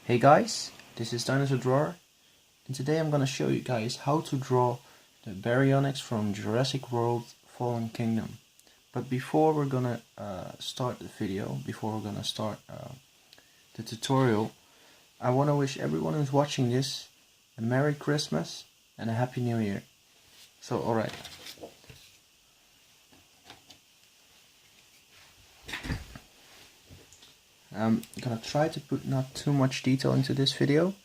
Hey guys, this is Dinosaur Drawer, and today I'm gonna show you guys how to draw the baryonyx from Jurassic World Fallen Kingdom. But before we're gonna start the video, before we're gonna start the tutorial, I wanna wish everyone who's watching this a Merry Christmas and a Happy New Year. So alright. I'm gonna try to put not too much detail into this video,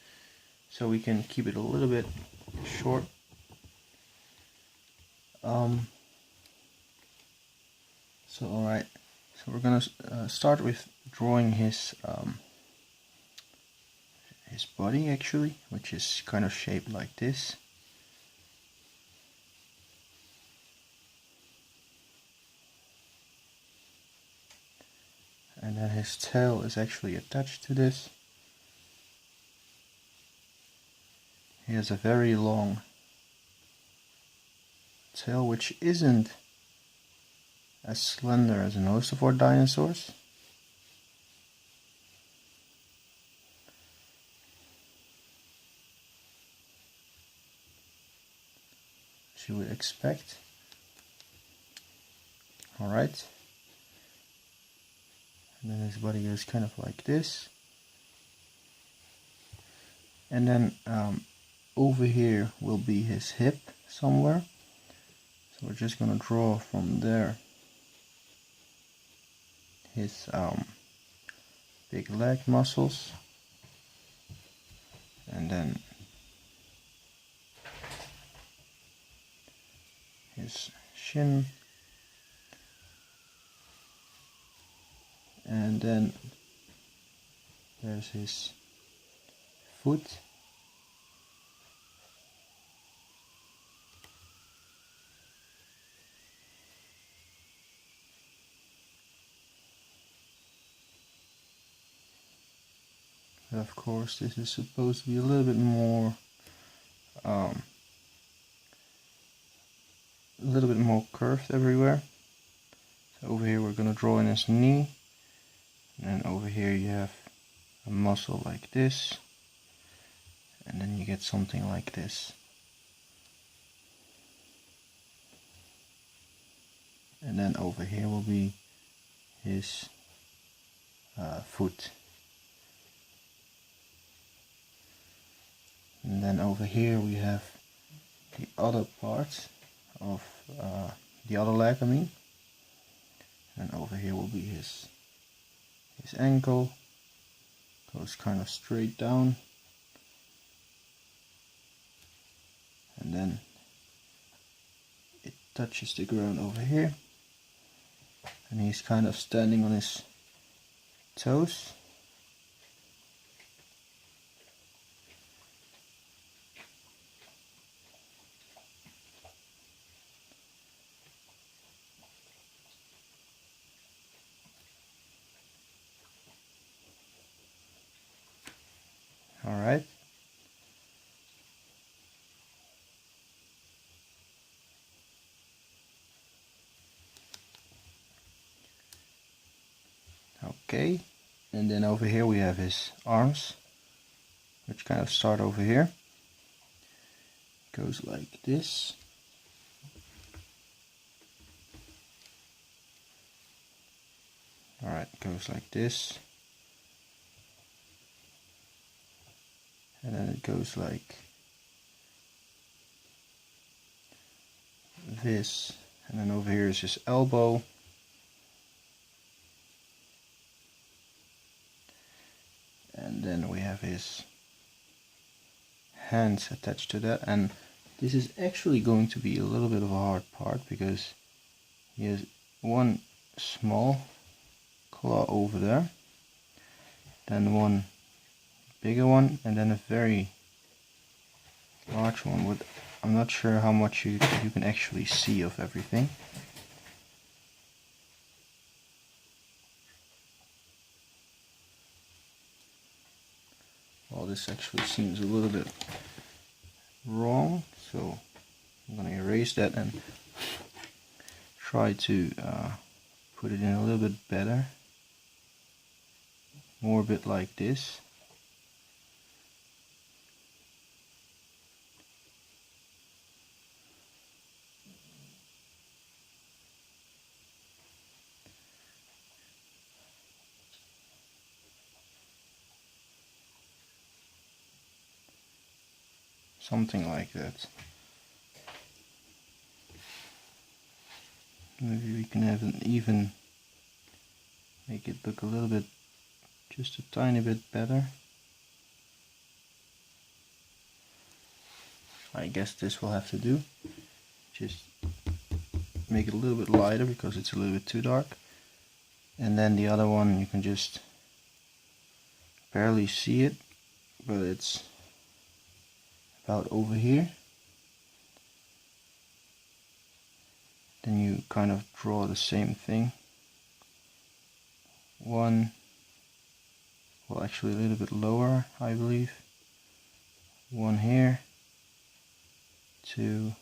so we can keep it a little bit short. So alright, so we're gonna start with drawing his body actually, which is kind of shaped like this. And then his tail is actually attached to this. He has a very long tail, which isn't as slender as most of our dinosaurs. As you would expect. Alright. And then his body is kind of like this. And then over here will be his hip somewhere. So we're just gonna draw from there his big leg muscles, and then his shin, and then there's his foot. But of course this is supposed to be a little bit more curved everywhere. So over here we're going to draw in his knee, and then over here you have a muscle like this, and then you get something like this. And then over here will be his foot. And then over here we have the other part of the other leg, I mean. And over here will be his ankle. Goes kind of straight down. And then it touches the ground over here. And he's kind of standing on his toes. Alright. Okay, and then over here we have his arms, which kind of start over here. Goes like this. Alright, goes like this. And then it goes like this. And then over here is his elbow. And then we have his hands attached to that. And this is actually going to be a little bit of a hard part, because he has one small claw over there, then one bigger one, and then a very large one. With I'm not sure how much you can actually see of everything. Well, this actually seems a little bit wrong, so I'm gonna erase that and try to put it in a little bit better, more a bit like this. something like that. Maybe we can have an even, make it look a little bit, just a tiny bit better. I guess this will have to do. Just make it a little bit lighter because it's a little bit too dark. And then the other one, you can just barely see it, but it's about over here. Then you kind of draw the same thing. One, well, actually a little bit lower, I believe. One here, two,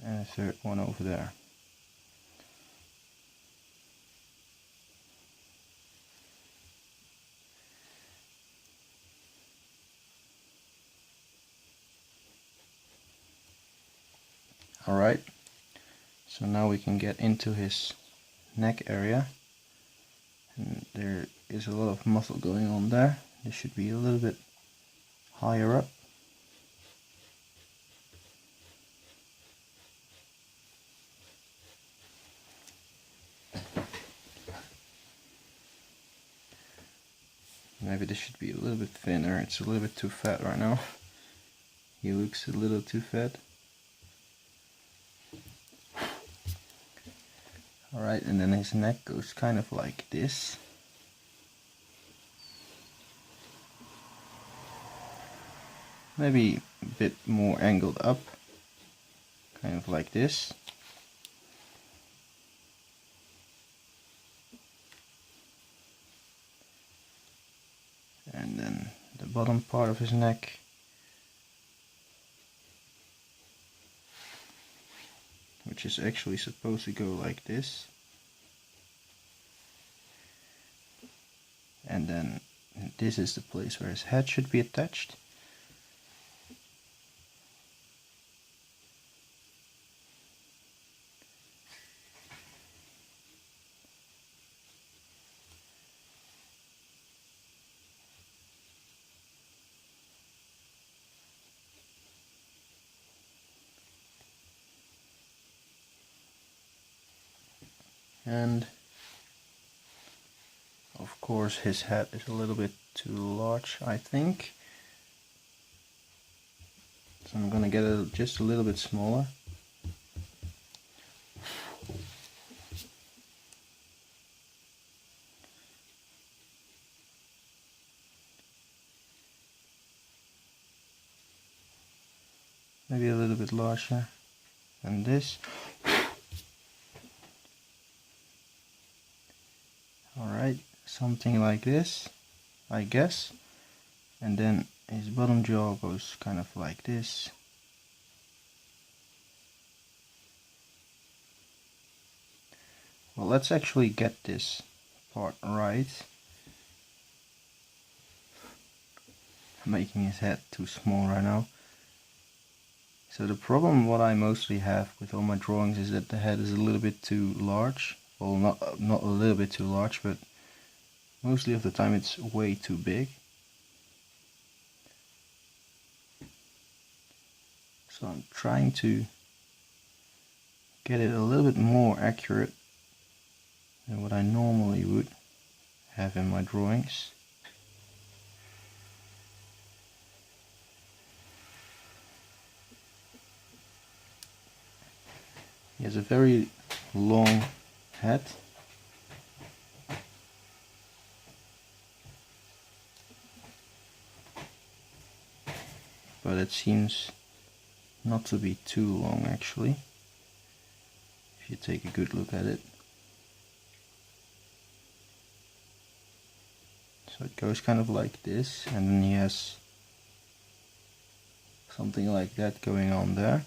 and a third one over there. Alright, so now we can get into his neck area, and there is a lot of muscle going on there. This should be a little bit higher up. Maybe this should be a little bit thinner. It's a little bit too fat right now. He looks a little too fat. Alright, and then his neck goes kind of like this. Maybe a bit more angled up, kind of like this. And then the bottom part of his neck. Which is actually supposed to go like this. And then this is the place where his head should be attached. And of course his head is a little bit too large, I think. So I'm gonna get it just a little bit smaller. Maybe a little bit larger than this. Alright, something like this, I guess. And then his bottom jaw goes kind of like this. Well, let's actually get this part right. I'm making his head too small right now. So the problem what I mostly have with all my drawings is that the head is a little bit too large. Well, not a little bit too large, but mostly of the time it's way too big. So I'm trying to get it a little bit more accurate than what I normally would have in my drawings. He has a very long head. But it seems not to be too long actually, if you take a good look at it. So it goes kind of like this, and then he has something like that going on there.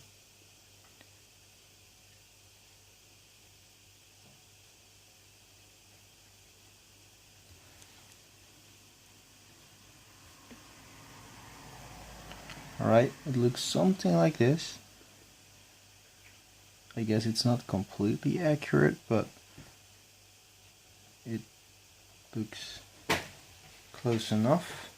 Alright, it looks something like this. I guess it's not completely accurate, but it looks close enough.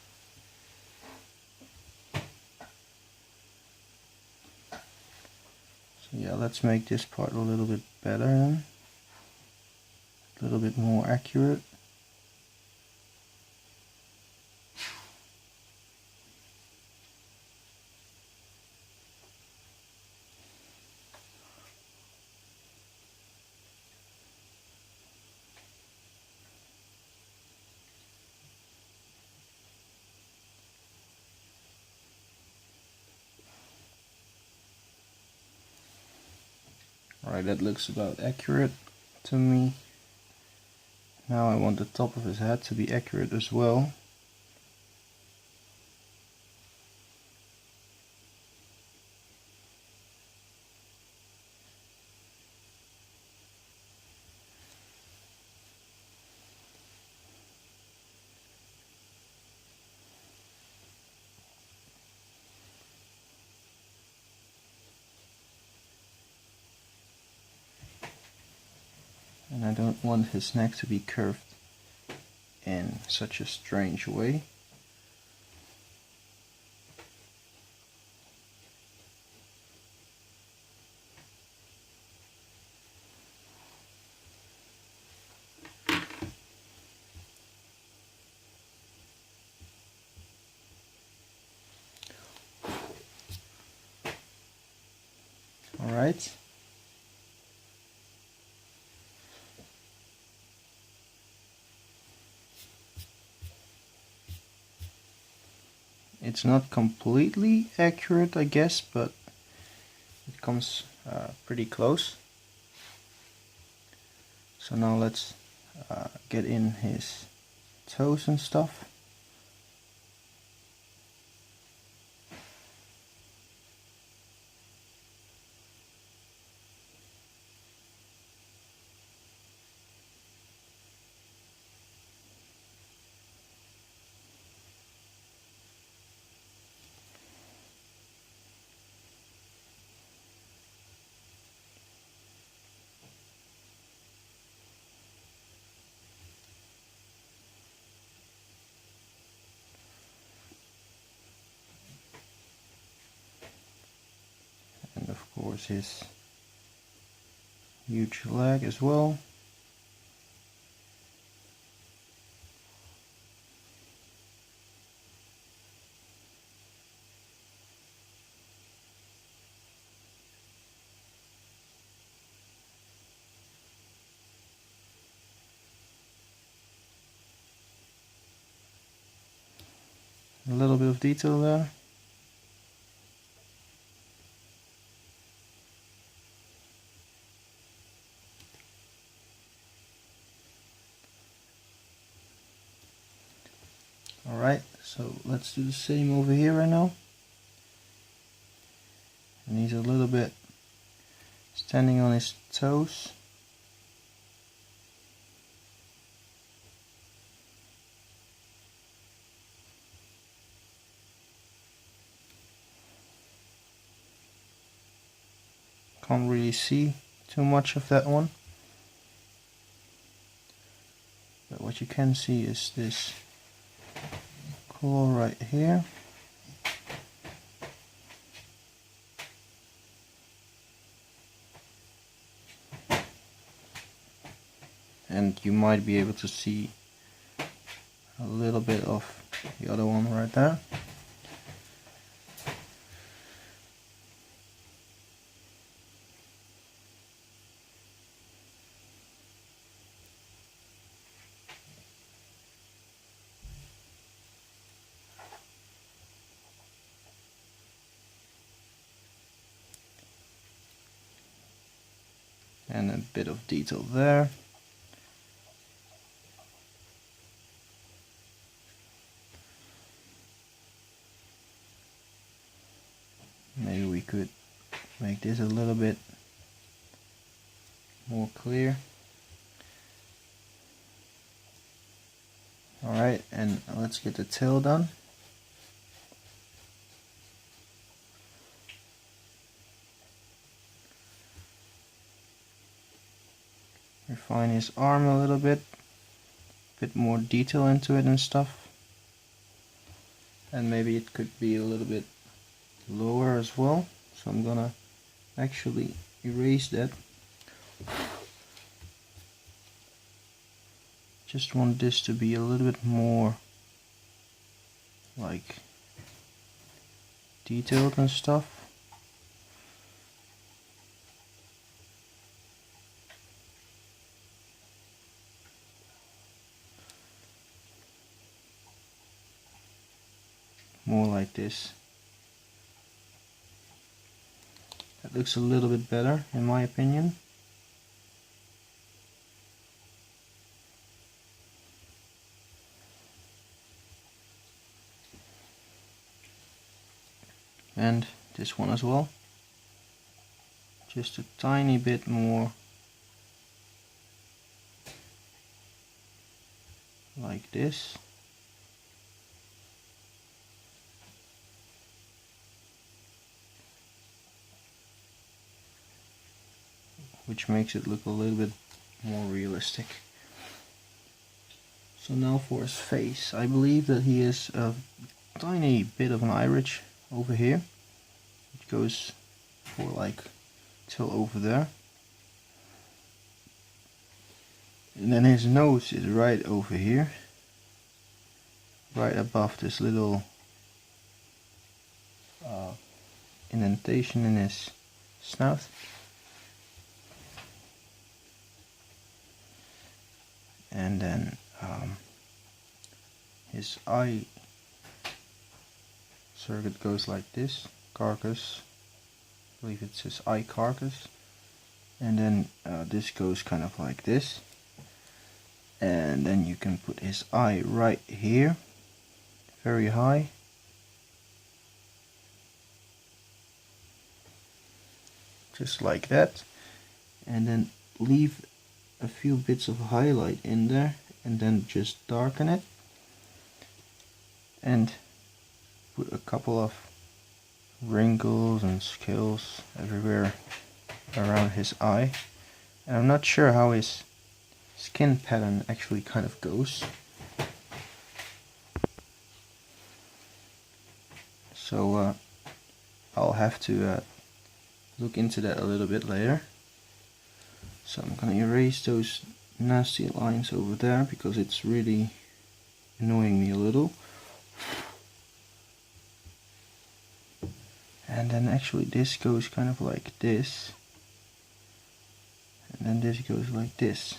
So yeah, let's make this part a little bit better then. A little bit more accurate. Alright, that looks about accurate to me. Now I want the top of his head to be accurate as well. And I don't want his neck to be curved in such a strange way. Alright. It's not completely accurate, I guess, but it comes pretty close. So now let's get in his toes and stuff. And of course his huge leg as well. A little bit of detail there. Alright, so let's do the same over here right now. And he's a little bit standing on his toes. Can't really see too much of that one. But what you can see is this claw right here. And you might be able to see a little bit of the other one right there. And a bit of detail there. Maybe we could make this a little bit more clear. Alright, and let's get the tail done. Refine his arm a little bit more detail into it and stuff. And maybe it could be a little bit lower as well. So I'm gonna actually erase that. Just want this to be a little bit more like detailed and stuff. More like this. That looks a little bit better in my opinion. And this one as well. Just a tiny bit more like this. Which makes it look a little bit more realistic. So now for his face. I believe that he is a tiny bit of an iris over here. It goes for like till over there. And then his nose is right over here. Right above this little indentation in his snout. And then his eye circuit goes like this, carcass, I believe it's his eye carcass, and then this goes kind of like this, and then you can put his eye right here, very high, just like that, and then leave a few bits of highlight in there and then just darken it and put a couple of wrinkles and scales everywhere around his eye. And I'm not sure how his skin pattern actually kind of goes, so I'll have to look into that a little bit later. So I'm gonna erase those nasty lines over there because it's really annoying me a little. And then actually this goes kind of like this. And then this goes like this.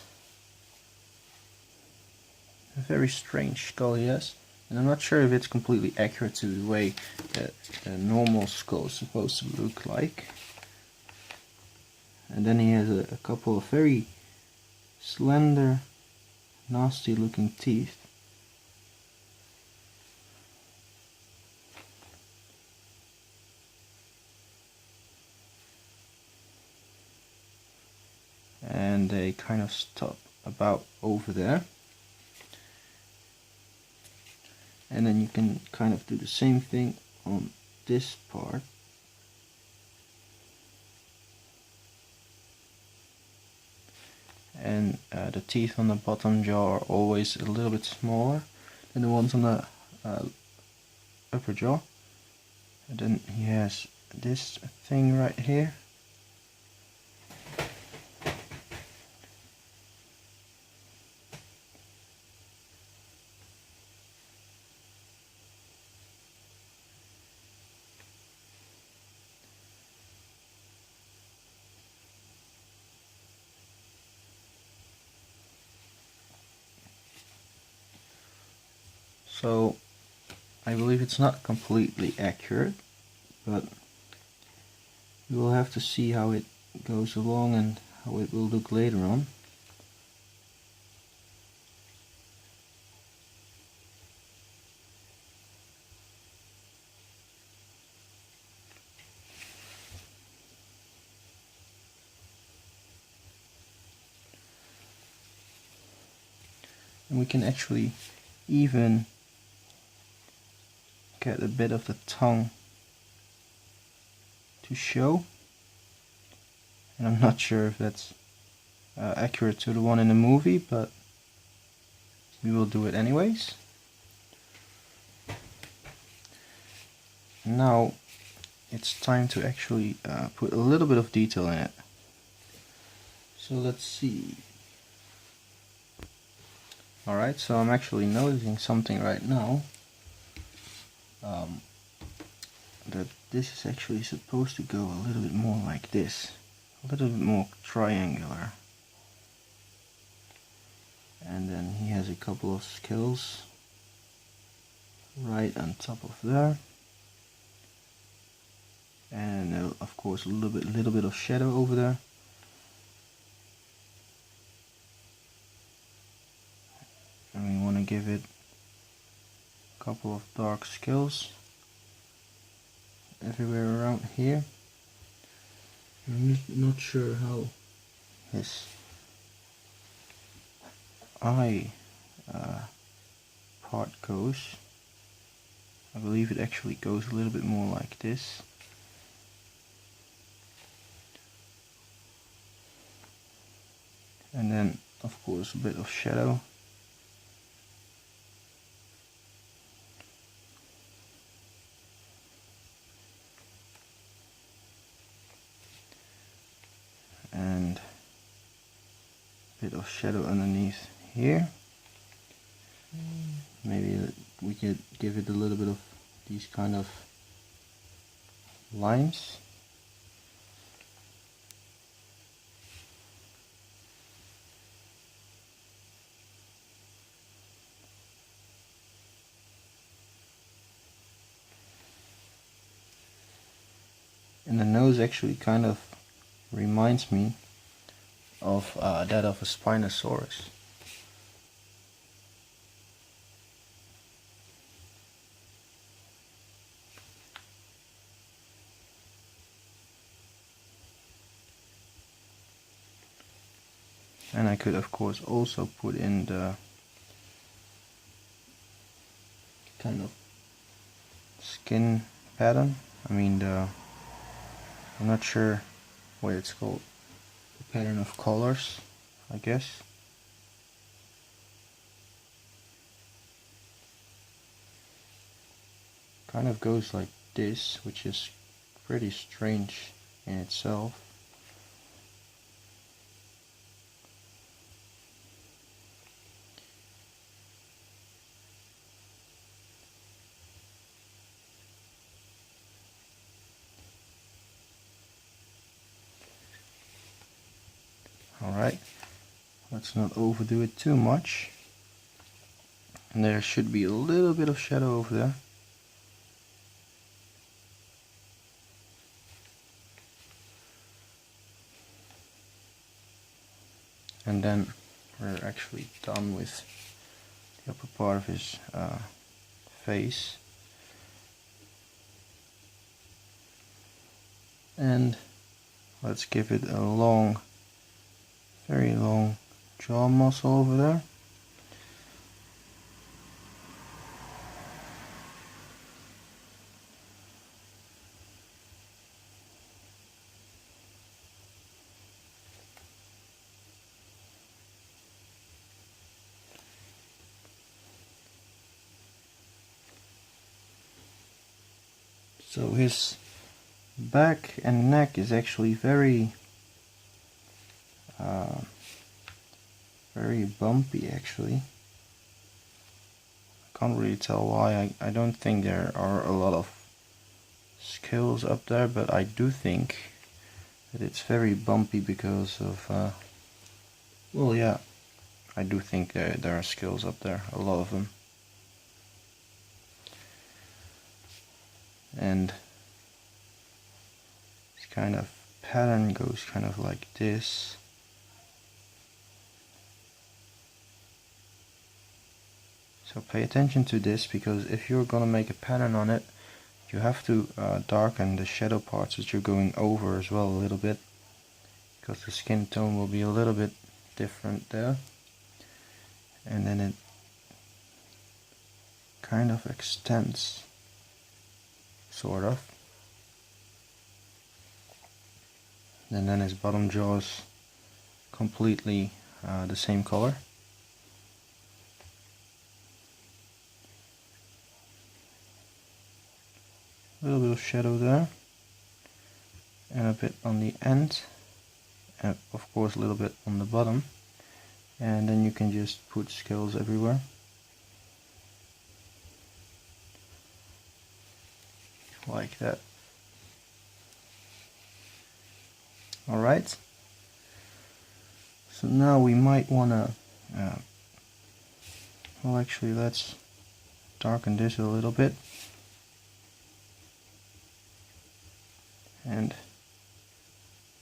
A very strange skull he has. And I'm not sure if it's completely accurate to the way that a normal skull is supposed to look like. And then he has a couple of very slender, nasty looking teeth. And they kind of stop about over there. And then you can kind of do the same thing on this part. And the teeth on the bottom jaw are always a little bit smaller than the ones on the upper jaw. And then he has this thing right here. So I believe it's not completely accurate, but we will have to see how it goes along and how it will look later on. And we can actually even get a bit of the tongue to show, and I'm not sure if that's accurate to the one in the movie, but we will do it anyways. Now it's time to actually put a little bit of detail in it. So let's see. Alright, so I'm actually noticing something right now. That this is actually supposed to go a little bit more like this. A little bit more triangular. And then he has a couple of scales right on top of there. And of course a little bit of shadow over there. And we want to give it a couple of dark scales everywhere around here. I'm not sure how his eye part goes. I believe it actually goes a little bit more like this. And then of course a bit of shadow. And a bit of shadow underneath here. Maybe we could give it a little bit of these kind of lines. And the nose actually kind of reminds me of that of a Spinosaurus. And I could of course also put in the kind of skin pattern. I mean I'm not sure what it's called. The pattern of colors, I guess. Kind of goes like this, which is pretty strange in itself. Alright, let's not overdo it too much. And there should be a little bit of shadow over there. And then we're actually done with the upper part of his face. And let's give it a long, very long jaw muscle over there. So his back and neck is actually very bumpy actually. I can't really tell why. I don't think there are a lot of scales up there, but I do think that it's very bumpy because of well, yeah, I do think there are scales up there, a lot of them. And this kind of pattern goes kind of like this. So pay attention to this, because if you're gonna make a pattern on it, you have to darken the shadow parts that you're going over as well a little bit, because the skin tone will be a little bit different there. And then it kind of extends, sort of. And then his bottom jaw is completely the same color. A little bit of shadow there. and a bit on the end, and of course a little bit on the bottom, and then you can just put scales everywhere. Like that. Alright, so now we might want to, well actually let's darken this a little bit and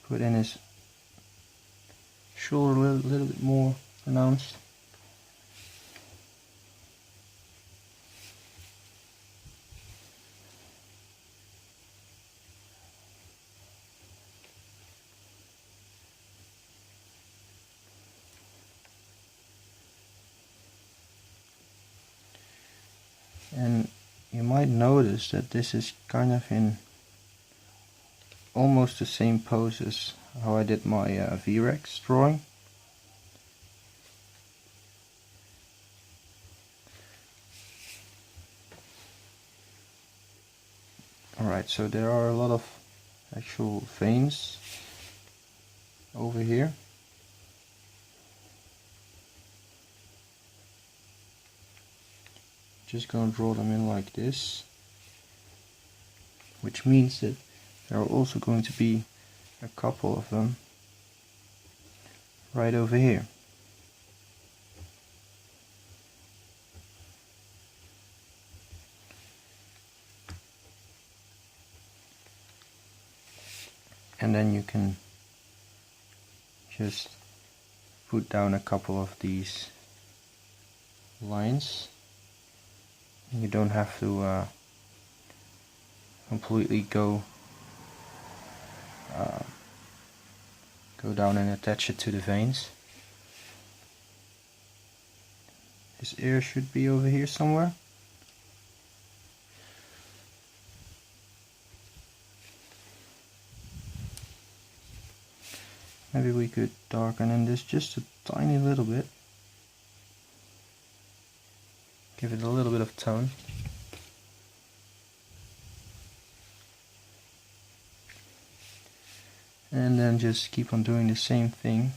put in his shoulder a little bit more pronounced. And you might notice that this is kind of in almost the same pose as how I did my baryonyx drawing. Alright, so there are a lot of actual veins over here. Just gonna draw them in like this, which means that there are also going to be a couple of them right over here. And then you can just put down a couple of these lines. You don't have to completely go down and attach it to the veins. His ear should be over here somewhere. Maybe we could darken in this just a tiny little bit. Give it a little bit of tone. And then just keep on doing the same thing.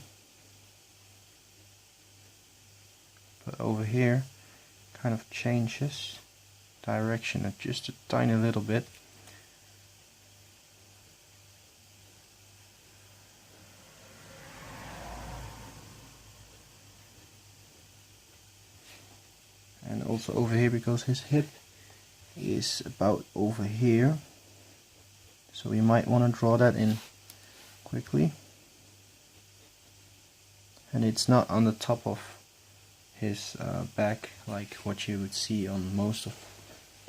But over here, kind of changes direction just a tiny little bit. And also over here, because his hip is about over here, so we might want to draw that in quickly. And it's not on the top of his back like what you would see on most of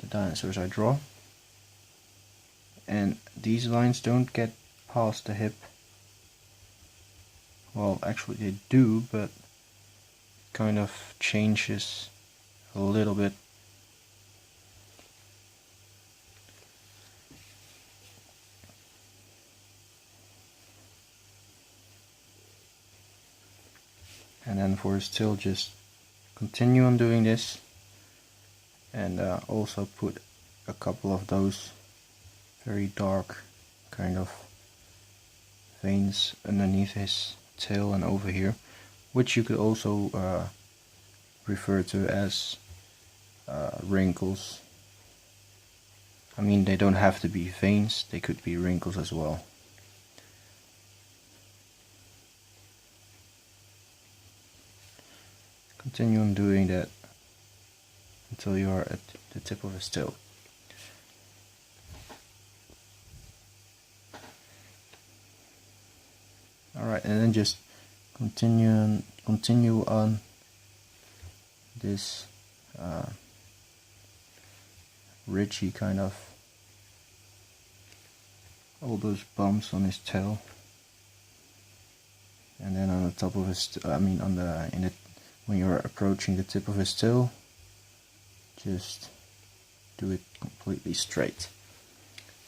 the dinosaurs I draw. And these lines don't get past the hip. Well, actually they do, but kind of changes a little bit. And then for his tail, just continue on doing this, and also put a couple of those very dark kind of veins underneath his tail and over here, which you could also refer to as wrinkles. I mean, they don't have to be veins, they could be wrinkles as well. Continue on doing that until you are at the tip of his tail. Alright, and then just continue on this ridgy kind of, all those bumps on his tail, and then on the top of his, when you're approaching the tip of his tail, just do it completely straight,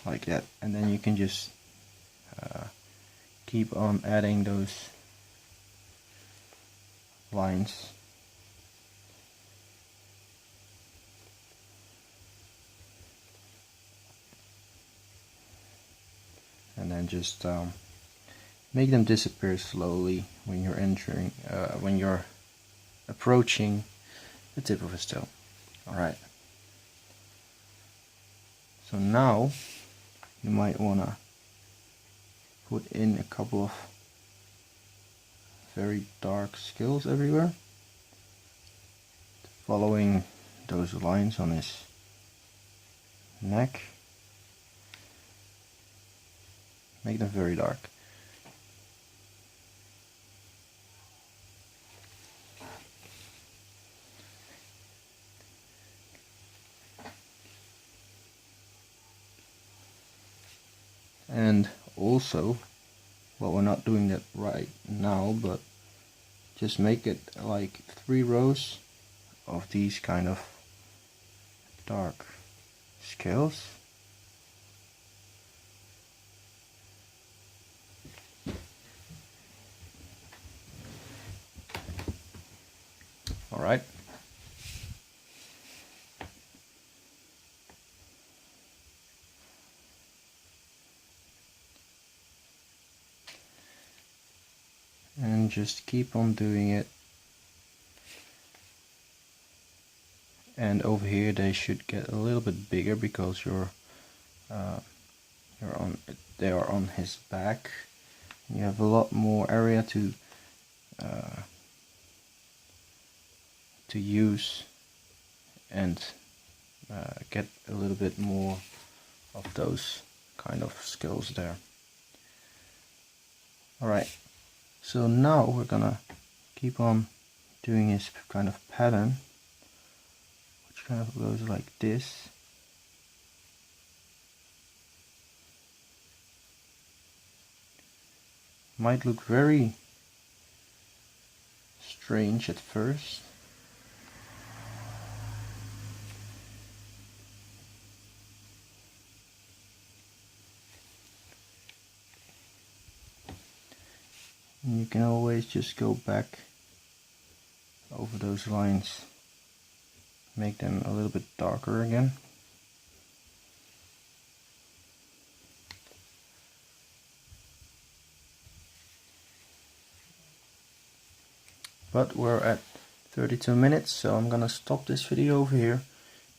like that. And then you can just keep on adding those lines. And then and just make them disappear slowly when you're entering, when you're approaching the tip of a stone. Alright. So now you might wanna put in a couple of very dark scales everywhere, following those lines on his neck. Make them very dark. And also, well, we're not doing that right now, but just make it like 3 rows of these kind of dark scales. Alright. And just keep on doing it. And over here they should get a little bit bigger because they are on his back. You have a lot more area to use and get a little bit more of those kind of skills there. Alright, so now we're gonna keep on doing this kind of pattern, which kind of goes like this. Might look very strange at first. And you can always just go back over those lines, make them a little bit darker again. But we're at 32 minutes, so I'm gonna stop this video over here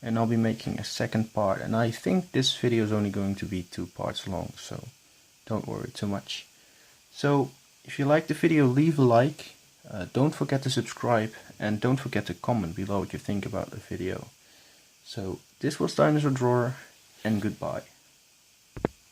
and I'll be making a second part. And I think this video is only going to be 2 parts long, so don't worry too much. So if you like the video, leave a like, don't forget to subscribe, and don't forget to comment below what you think about the video. So this was Dinosaur Drawer, and goodbye.